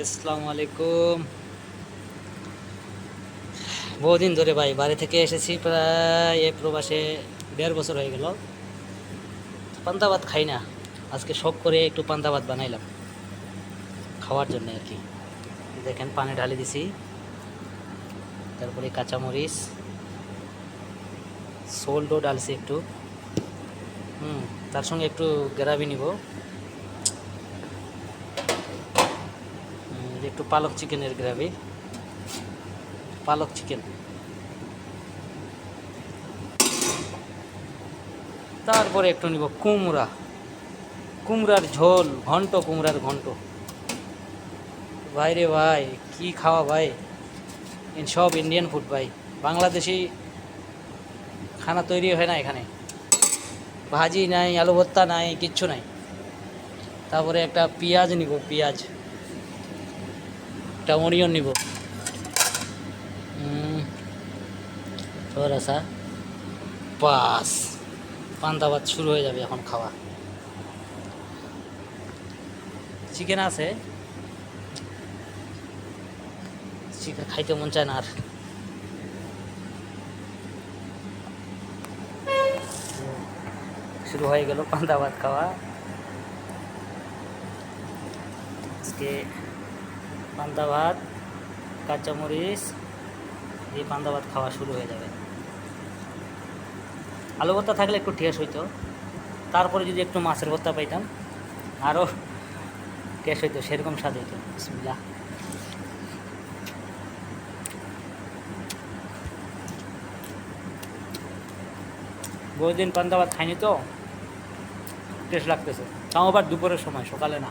আসসালামু আলাইকুম। বহুদিন ধরে ভাই বাড়ি থেকে এসেছি, প্রায় এ প্রবাসে 1.5 বছর হয়ে গেল। পান্তা ভাত খাই না, আজকে শখ করে একটু পান্তা ভাত বানাইলাম খাওয়ার জন্য আর কি। দেখেন পানি ঢালি দিছি, তারপরে কাঁচামরিচ, সোল্টও ডালছি একটু, তার সঙ্গে একটু গ্রেভি নিব, একটু পালক চিকেনের গ্রেভি, পালক চিকেন। তারপরে একটু নিব কুমড়ার ঝোল, কুমড়ার ঘন্ট। ভাই রে ভাই, কি খাওয়া ভাই! সব ইন্ডিয়ান ফুড ভাই, বাংলাদেশি খানা তৈরি হয় না এখানে। ভাজি নাই, আলু ভর্তা নাই, কিচ্ছু নাই। তারপরে একটা পেঁয়াজ নিব, একটা অনিয়ন নিব, थोड़ा सा বাস, পান্তা ভাত শুরু হয়ে যাবে এখন খাওয়া। চিকেন আছে, চিকেন খাইতে মন চায় না আর। শুরু হয়ে গেল পান্তা ভাত খাওয়া। আজকে পান্তা ভাত, কাঁচামরিচ দিয়ে পান্তা ভাত খাওয়া শুরু হয়ে যাবে। আলু ভর্তা থাকলে একটু টেস্ট হইতো, তারপরে যদি একটু মাছের ভর্তা পাইতাম আরও টেস্ট হইতো, সেরকম স্বাদ হইতো। বিসমিল্লাহ। বহুদিন পান্তা ভাত খাইনি তো টেস্ট লাগতেছে, তাও আবার দুপুরের সময়, সকালে না।